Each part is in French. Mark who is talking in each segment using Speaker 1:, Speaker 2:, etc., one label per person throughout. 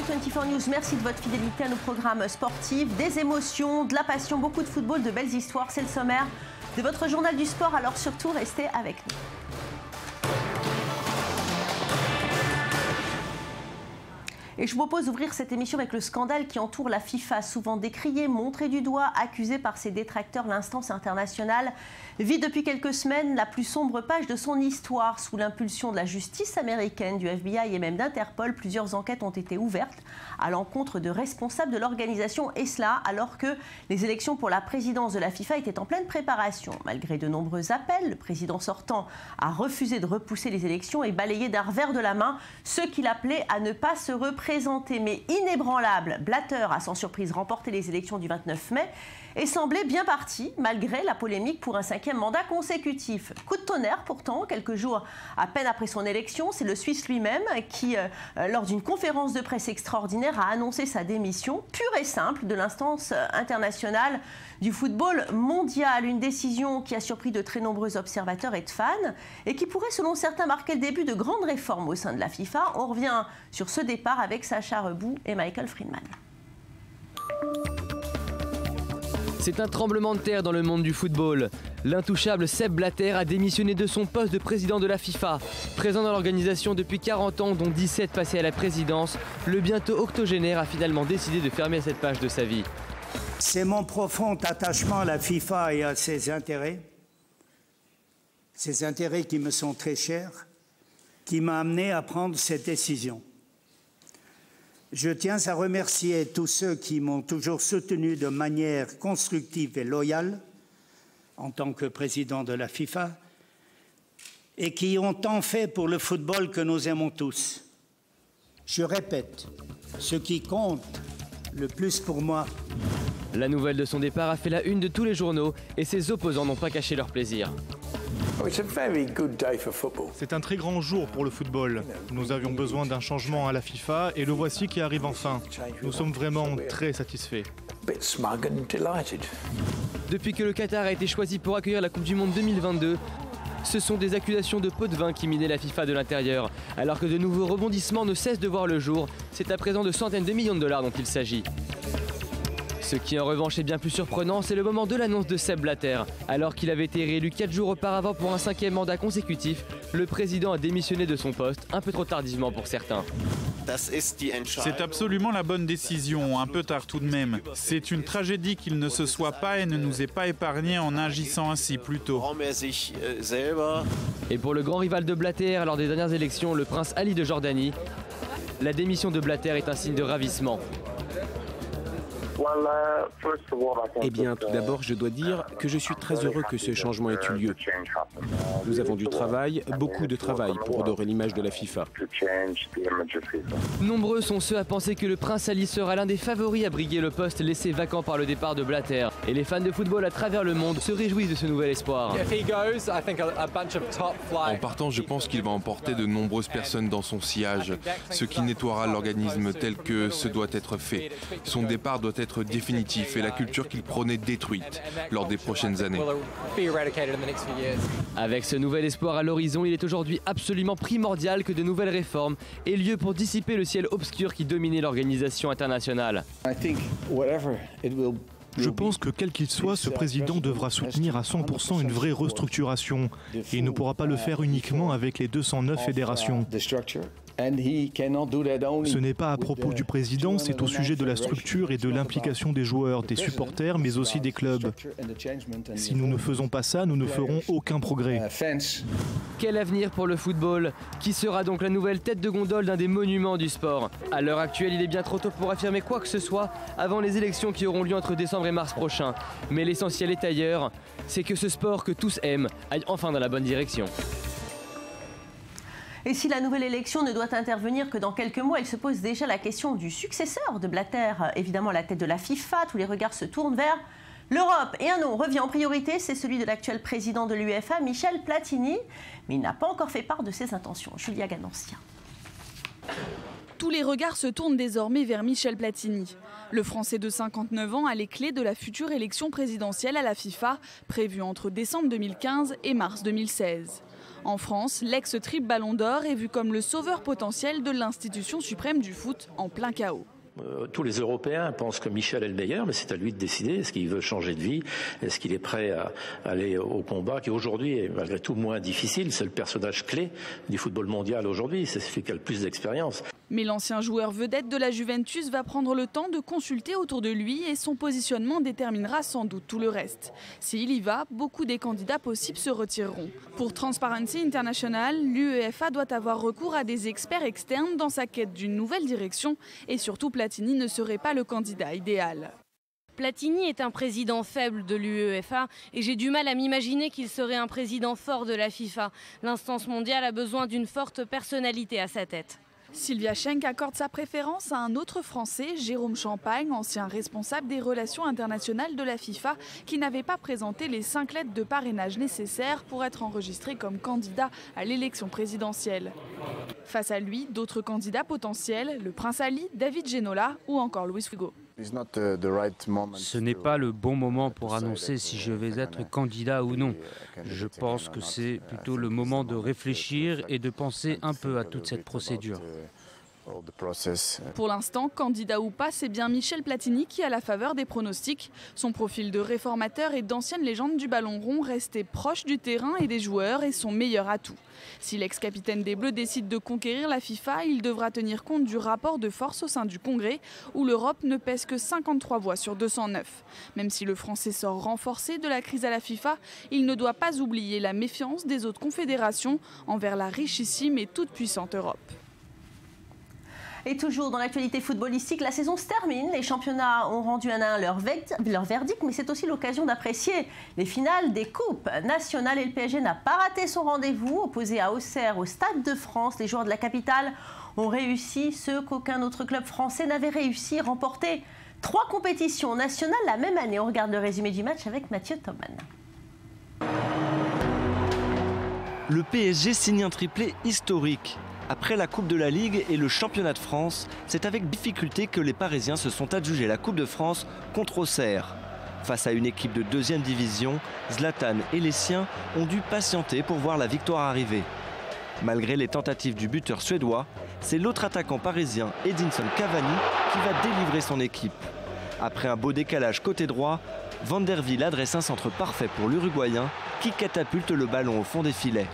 Speaker 1: i24 News, merci de votre fidélité à nos programmes sportifs. Des émotions, de la passion, beaucoup de football, de belles histoires. C'est le sommaire de votre journal du sport, alors surtout restez avec nous. Et je vous propose d'ouvrir cette émission avec le scandale qui entoure la FIFA, souvent décrié, montré du doigt, accusé par ses détracteurs. L'instance internationale vit depuis quelques semaines la plus sombre page de son histoire. Sous l'impulsion de la justice américaine, du FBI et même d'Interpol, plusieurs enquêtes ont été ouvertes à l'encontre de responsables de l'organisation, et cela alors que les élections pour la présidence de la FIFA étaient en pleine préparation. Malgré de nombreux appels, le président sortant a refusé de repousser les élections et balayé d'un revers de la main ceux qu'il appelait à ne pas se représenter. Mais inébranlable, Blatter a sans surprise remporté les élections du 29 mai et semblait bien parti malgré la polémique pour un 5e mandat consécutif. Coup de tonnerre pourtant, quelques jours à peine après son élection, c'est le Suisse lui-même qui, lors d'une conférence de presse extraordinaire, a annoncé sa démission pure et simple de l'instance internationale du football mondial. Une décision qui a surpris de très nombreux observateurs et de fans et qui pourrait, selon certains, marquer le début de grandes réformes au sein de la FIFA. On revient sur ce départ avec Sacha Rebout et Michael Friedman.
Speaker 2: C'est un tremblement de terre dans le monde du football. L'intouchable Sepp Blatter a démissionné de son poste de président de la FIFA. Présent dans l'organisation depuis 40 ans, dont 17 passés à la présidence, le bientôt octogénaire a finalement décidé de fermer cette page de sa vie.
Speaker 3: C'est mon profond attachement à la FIFA et à ses intérêts qui me sont très chers, qui m'a amené à prendre cette décision. Je tiens à remercier tous ceux qui m'ont toujours soutenu de manière constructive et loyale en tant que président de la FIFA et qui ont tant fait pour le football que nous aimons tous. Je répète, ce qui compte le plus pour moi.
Speaker 2: La nouvelle de son départ a fait la une de tous les journaux et ses opposants n'ont pas caché leur plaisir.
Speaker 4: C'est un très grand jour pour le football. Nous avions besoin d'un changement à la FIFA et le voici qui arrive enfin. Nous sommes vraiment très satisfaits.
Speaker 2: Depuis que le Qatar a été choisi pour accueillir la Coupe du Monde 2022, ce sont des accusations de pot de vin qui minaient la FIFA de l'intérieur. Alors que de nouveaux rebondissements ne cessent de voir le jour, c'est à présent de centaines de millions de dollars dont il s'agit. Ce qui en revanche est bien plus surprenant, c'est le moment de l'annonce de Sepp Blatter. Alors qu'il avait été réélu 4 jours auparavant pour un 5e mandat consécutif, le président a démissionné de son poste, un peu trop tardivement pour certains.
Speaker 5: C'est absolument la bonne décision, un peu tard tout de même. C'est une tragédie qu'il ne se soit pas et ne nous ait pas épargnés en agissant ainsi plus tôt.
Speaker 2: Et pour le grand rival de Blatter lors des dernières élections, le prince Ali de Jordanie, la démission de Blatter est un signe de ravissement.
Speaker 6: Eh bien, tout d'abord, je dois dire que je suis très heureux que ce changement ait eu lieu. Nous avons du travail, beaucoup de travail, pour redorer l'image de la FIFA.
Speaker 2: Nombreux sont ceux à penser que le prince Ali sera l'un des favoris à briguer le poste laissé vacant par le départ de Blatter. Et les fans de football à travers le monde se réjouissent de ce nouvel espoir.
Speaker 7: En partant, je pense qu'il va emporter de nombreuses personnes dans son sillage, ce qui nettoiera l'organisme tel que ce doit être fait. Son départ doit être définitif et la culture qu'il prônait détruite lors des prochaines années.
Speaker 2: Avec ce nouvel espoir à l'horizon, il est aujourd'hui absolument primordial que de nouvelles réformes aient lieu pour dissiper le ciel obscur qui dominait l'organisation internationale.
Speaker 4: Je pense que quel qu'il soit, ce président devra soutenir à 100% une vraie restructuration et il ne pourra pas le faire uniquement avec les 209 fédérations. Ce n'est pas à propos du président, c'est au sujet de la structure et de l'implication des joueurs, des supporters, mais aussi des clubs. Si nous ne faisons pas ça, nous ne ferons aucun progrès.
Speaker 2: Quel avenir pour le football? Qui sera donc la nouvelle tête de gondole d'un des monuments du sport? À l'heure actuelle, il est bien trop tôt pour affirmer quoi que ce soit avant les élections qui auront lieu entre décembre et mars prochain. Mais l'essentiel est ailleurs, c'est que ce sport que tous aiment aille enfin dans la bonne direction.
Speaker 1: Et si la nouvelle élection ne doit intervenir que dans quelques mois, il se pose déjà la question du successeur de Blatter. Évidemment, à la tête de la FIFA, tous les regards se tournent vers l'Europe. Et un nom revient en priorité, c'est celui de l'actuel président de l'UEFA, Michel Platini. Mais il n'a pas encore fait part de ses intentions. Julia Ganancia.
Speaker 8: Tous les regards se tournent désormais vers Michel Platini. Le Français de 59 ans a les clés de la future élection présidentielle à la FIFA, prévue entre décembre 2015 et mars 2016. En France, l'ex-triple Ballon d'Or est vu comme le sauveur potentiel de l'institution suprême du foot en plein chaos.
Speaker 9: Tous les Européens pensent que Michel est le meilleur, mais c'est à lui de décider. Est-ce qu'il veut changer de vie? Est-ce qu'il est prêt à aller au combat, qui aujourd'hui est malgré tout moins difficile? C'est le personnage clé du football mondial aujourd'hui. C'est celui qui a le plus d'expérience.
Speaker 8: Mais l'ancien joueur vedette de la Juventus va prendre le temps de consulter autour de lui et son positionnement déterminera sans doute tout le reste. S'il y va, beaucoup des candidats possibles se retireront. Pour Transparency International, l'UEFA doit avoir recours à des experts externes dans sa quête d'une nouvelle direction et surtout Platini ne serait pas le candidat idéal.
Speaker 10: Platini est un président faible de l'UEFA et j'ai du mal à m'imaginer qu'il serait un président fort de la FIFA. L'instance mondiale a besoin d'une forte personnalité à sa tête.
Speaker 8: Sylvia Schenk accorde sa préférence à un autre Français, Jérôme Champagne, ancien responsable des relations internationales de la FIFA, qui n'avait pas présenté les 5 lettres de parrainage nécessaires pour être enregistré comme candidat à l'élection présidentielle. Face à lui, d'autres candidats potentiels, le prince Ali, David Ginola ou encore Luis Figo.
Speaker 11: Ce n'est pas le bon moment pour annoncer si je vais être candidat ou non. Je pense que c'est plutôt le moment de réfléchir et de penser un peu à toute cette procédure.
Speaker 8: Pour l'instant, candidat ou pas, c'est bien Michel Platini qui a la faveur des pronostics. Son profil de réformateur et d'ancienne légende du ballon rond restait proche du terrain et des joueurs est son meilleur atout. Si l'ex-capitaine des Bleus décide de conquérir la FIFA, il devra tenir compte du rapport de force au sein du Congrès, où l'Europe ne pèse que 53 voix sur 209. Même si le Français sort renforcé de la crise à la FIFA, il ne doit pas oublier la méfiance des autres confédérations envers la richissime et toute puissante Europe.
Speaker 1: Et toujours dans l'actualité footballistique, la saison se termine. Les championnats ont rendu un à un leur verdict, mais c'est aussi l'occasion d'apprécier les finales des coupes nationales. Et le PSG n'a pas raté son rendez-vous. Opposé à Auxerre au Stade de France, les joueurs de la capitale ont réussi ce qu'aucun autre club français n'avait réussi, remporter 3 compétitions nationales la même année. On regarde le résumé du match avec Mathieu Thoman.
Speaker 12: Le PSG signe un triplé historique. Après la Coupe de la Ligue et le Championnat de France, c'est avec difficulté que les Parisiens se sont adjugés la Coupe de France contre Auxerre. Face à une équipe de 2e division, Zlatan et les siens ont dû patienter pour voir la victoire arriver. Malgré les tentatives du buteur suédois, c'est l'autre attaquant parisien, Edinson Cavani, qui va délivrer son équipe. Après un beau décalage côté droit, Van der Wiel adresse un centre parfait pour l'Uruguayen qui catapulte le ballon au fond des filets.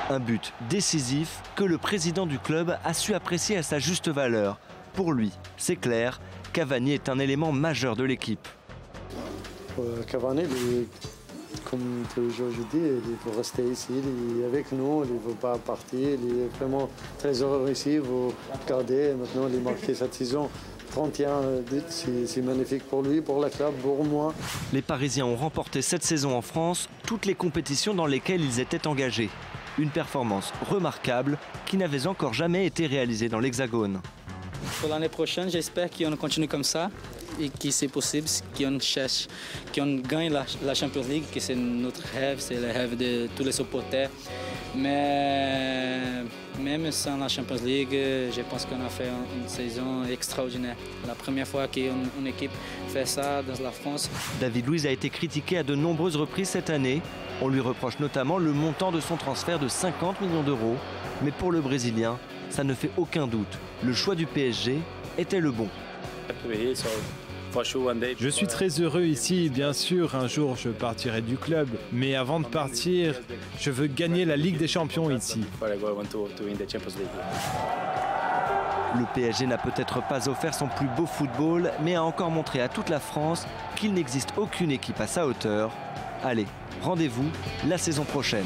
Speaker 12: Un but décisif que le président du club a su apprécier à sa juste valeur. Pour lui, c'est clair, Cavani est un élément majeur de l'équipe.
Speaker 13: Cavani, comme toujours je dis, il faut rester ici, il est avec nous, il ne veut pas partir, il est vraiment très heureux ici. Vous regardez, maintenant il est marqué cette saison. 31 buts, c'est magnifique pour lui, pour la club, pour moi.
Speaker 12: Les Parisiens ont remporté cette saison en France toutes les compétitions dans lesquelles ils étaient engagés. Une performance remarquable qui n'avait encore jamais été réalisée dans l'Hexagone.
Speaker 14: Pour l'année prochaine, j'espère qu'on continue comme ça et que c'est possible, qu'on cherche, qu'on gagne la Champions League, que c'est notre rêve, c'est le rêve de tous les supporters. Mais même sans la Champions League, je pense qu'on a fait une saison extraordinaire. La première fois qu'une équipe fait ça dans la France.
Speaker 12: David Luiz a été critiqué à de nombreuses reprises cette année. On lui reproche notamment le montant de son transfert de 50 millions d'euros. Mais pour le Brésilien, ça ne fait aucun doute. Le choix du PSG était le bon.
Speaker 15: Je suis très heureux ici, bien sûr, un jour je partirai du club. Mais avant de partir, je veux gagner la Ligue des Champions ici.
Speaker 12: Le PSG n'a peut-être pas offert son plus beau football, mais a encore montré à toute la France qu'il n'existe aucune équipe à sa hauteur. Allez, rendez-vous la saison prochaine.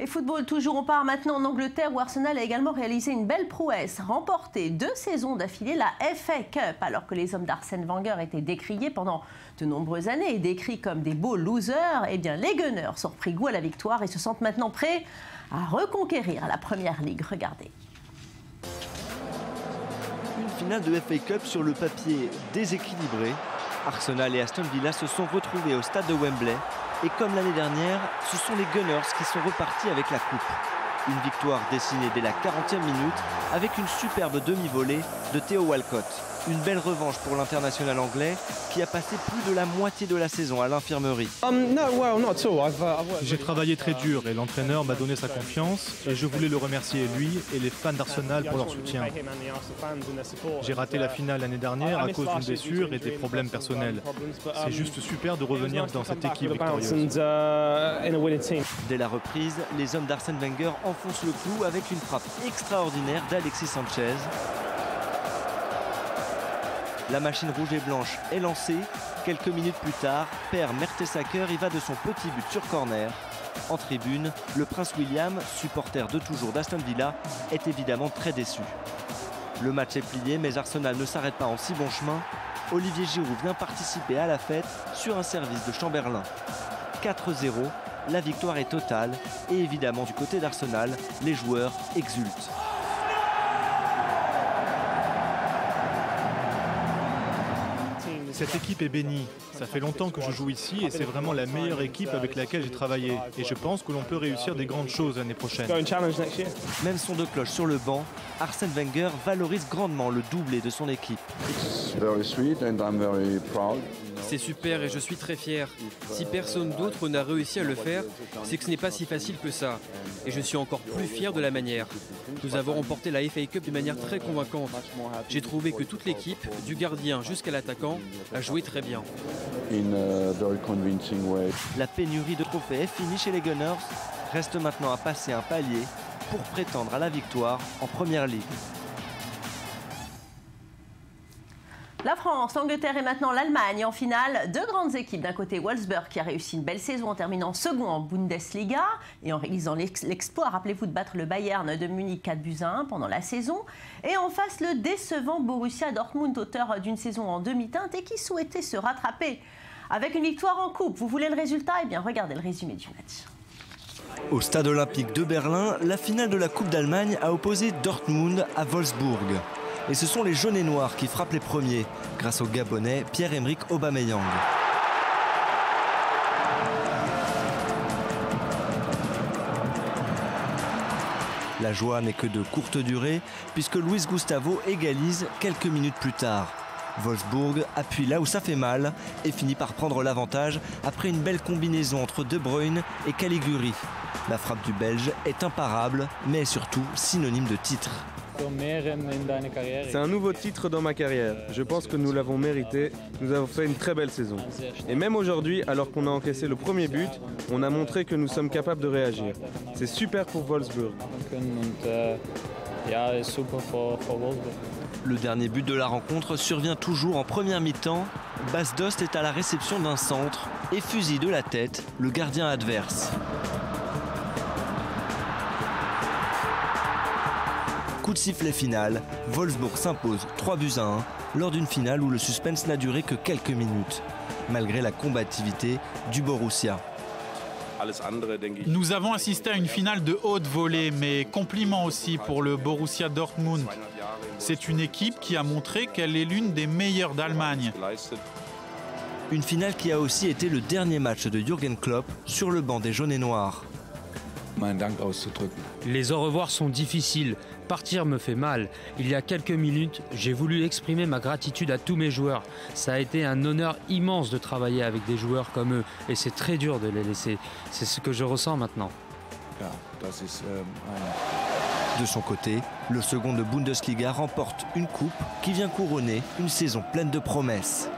Speaker 1: Et football toujours, on part maintenant en Angleterre où Arsenal a également réalisé une belle prouesse, remporté 2 saisons d'affilée la FA Cup, alors que les hommes d'Arsène Wenger étaient décriés pendant de nombreuses années et décrits comme des beaux losers. Eh bien, les Gunners ont repris goût à la victoire et se sentent maintenant prêts à reconquérir la Première Ligue. Regardez.
Speaker 12: Une finale de FA Cup sur le papier déséquilibrée. Arsenal et Aston Villa se sont retrouvés au stade de Wembley. Et comme l'année dernière, ce sont les Gunners qui sont repartis avec la coupe. Une victoire dessinée dès la 40e minute avec une superbe demi-volée de Theo Walcott. Une belle revanche pour l'international anglais qui a passé plus de la moitié de la saison à l'infirmerie.
Speaker 4: J'ai travaillé très dur et l'entraîneur m'a donné sa confiance et je voulais le remercier lui et les fans d'Arsenal pour leur soutien. J'ai raté la finale l'année dernière à cause d'une blessure et des problèmes personnels. C'est juste super de revenir dans cette équipe victorieuse.
Speaker 12: Dès la reprise, les hommes d'Arsène Wenger enfoncent le clou avec une frappe extraordinaire d'Alexis Sanchez. La machine rouge et blanche est lancée. Quelques minutes plus tard, Per Mertesacker y va de son petit but sur corner. En tribune, le prince William, supporter de toujours d'Aston Villa, est évidemment très déçu. Le match est plié, mais Arsenal ne s'arrête pas en si bon chemin. Olivier Giroud vient participer à la fête sur un service de Chamberlain. 4-0, la victoire est totale et évidemment du côté d'Arsenal, les joueurs exultent.
Speaker 4: Cette équipe est bénie. Ça fait longtemps que je joue ici et c'est vraiment la meilleure équipe avec laquelle j'ai travaillé. Et je pense que l'on peut réussir des grandes choses l'année prochaine.
Speaker 12: Même son de cloche sur le banc, Arsène Wenger valorise grandement le doublé de son équipe.
Speaker 2: C'est super et je suis très fier. Si personne d'autre n'a réussi à le faire, c'est que ce n'est pas si facile que ça. Et je suis encore plus fier de la manière. Nous avons remporté la FA Cup de manière très convaincante. J'ai trouvé que toute l'équipe, du gardien jusqu'à l'attaquant, a joué très bien.
Speaker 12: La pénurie de trophées est finie chez les Gunners. Reste maintenant à passer un palier pour prétendre à la victoire en Première Ligue.
Speaker 1: La France, l'Angleterre et maintenant l'Allemagne en finale. Deux grandes équipes. D'un côté, Wolfsburg qui a réussi une belle saison en terminant second en Bundesliga et en réalisant l'exploit, rappelez-vous, de battre le Bayern de Munich 4-1 pendant la saison. Et en face, le décevant Borussia Dortmund, auteur d'une saison en demi-teinte et qui souhaitait se rattraper avec une victoire en coupe. Vous voulez le résultat? Eh bien, regardez le résumé du match.
Speaker 12: Au stade olympique de Berlin, la finale de la Coupe d'Allemagne a opposé Dortmund à Wolfsburg. Et ce sont les jaunes et noirs qui frappent les premiers, grâce au Gabonais Pierre-Emerick Aubameyang. La joie n'est que de courte durée, puisque Luis Gustavo égalise quelques minutes plus tard. Wolfsburg appuie là où ça fait mal et finit par prendre l'avantage après une belle combinaison entre De Bruyne et Caligiuri. La frappe du Belge est imparable, mais surtout synonyme de titre.
Speaker 16: C'est un nouveau titre dans ma carrière. Je pense que nous l'avons mérité. Nous avons fait une très belle saison. Et même aujourd'hui, alors qu'on a encaissé le premier but, on a montré que nous sommes capables de réagir. C'est super pour Wolfsburg.
Speaker 12: Le dernier but de la rencontre survient toujours en première mi-temps. Bas Dost est à la réception d'un centre et fusille de la tête le gardien adverse. Coup de sifflet final, Wolfsburg s'impose 3-1 lors d'une finale où le suspense n'a duré que quelques minutes, malgré la combativité du Borussia.
Speaker 5: Nous avons assisté à une finale de haute volée, mais compliment aussi pour le Borussia Dortmund. C'est une équipe qui a montré qu'elle est l'une des meilleures d'Allemagne.
Speaker 12: Une finale qui a aussi été le dernier match de Jürgen Klopp sur le banc des jaunes et noirs.
Speaker 11: Les au revoir sont difficiles. Partir me fait mal. Il y a quelques minutes, j'ai voulu exprimer ma gratitude à tous mes joueurs. Ça a été un honneur immense de travailler avec des joueurs comme eux. Et c'est très dur de les laisser. C'est ce que je ressens maintenant.
Speaker 12: De son côté, le second de Bundesliga remporte une coupe qui vient couronner une saison pleine de promesses.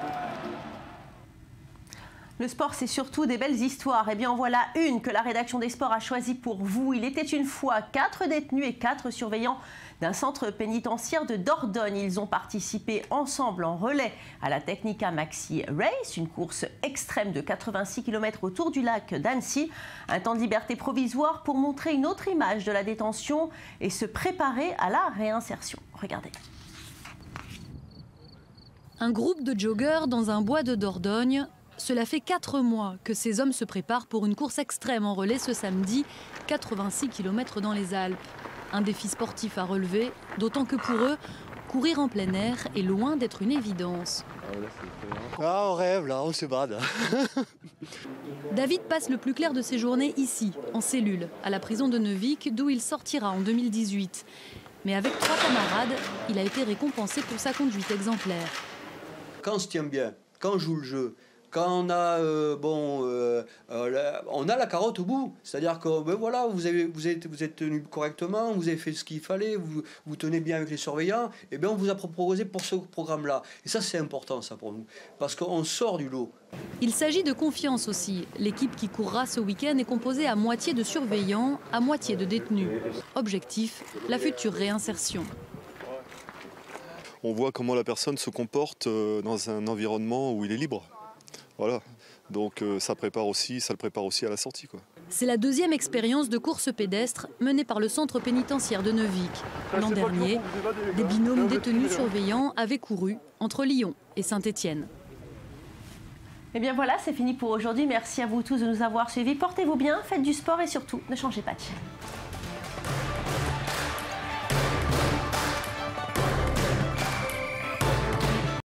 Speaker 1: Le sport, c'est surtout des belles histoires. Eh bien, en voilà une que la rédaction des sports a choisie pour vous. Il était une fois 4 détenus et 4 surveillants d'un centre pénitentiaire de Dordogne. Ils ont participé ensemble en relais à la Technica Maxi Race, une course extrême de 86 km autour du lac d'Annecy. Un temps de liberté provisoire pour montrer une autre image de la détention et se préparer à la réinsertion. Regardez.
Speaker 17: Un groupe de joggeurs dans un bois de Dordogne. Cela fait 4 mois que ces hommes se préparent pour une course extrême en relais ce samedi, 86 km dans les Alpes. Un défi sportif à relever, d'autant que pour eux, courir en plein air est loin d'être une évidence.
Speaker 18: Ah, on rêve là, on se bade.
Speaker 17: David passe le plus clair de ses journées ici, en cellule, à la prison de Neuvic, d'où il sortira en 2018. Mais avec 3 camarades, il a été récompensé pour sa conduite exemplaire.
Speaker 18: Quand on se tient bien, quand on joue le jeu, quand on a, on a la carotte au bout. C'est-à-dire que ben voilà, vous êtes tenu correctement, vous avez fait ce qu'il fallait, vous tenez bien avec les surveillants, et bien on vous a proposé pour ce programme-là. Et ça, c'est important, ça, pour nous, parce qu'on sort du lot.
Speaker 17: Il s'agit de confiance aussi. L'équipe qui courra ce week-end est composée à moitié de surveillants, à moitié de détenus. Objectif, la future réinsertion.
Speaker 19: On voit comment la personne se comporte dans un environnement où il est libre. Voilà, donc ça le prépare aussi à la sortie, quoi.
Speaker 17: C'est la 2e expérience de course pédestre menée par le centre pénitentiaire de Neuvic. L'an dernier, des binômes détenus surveillants avaient couru entre Lyon et Saint-Étienne.
Speaker 1: Et bien voilà, c'est fini pour aujourd'hui. Merci à vous tous de nous avoir suivis. Portez-vous bien, faites du sport et surtout, ne changez pas de chaîne.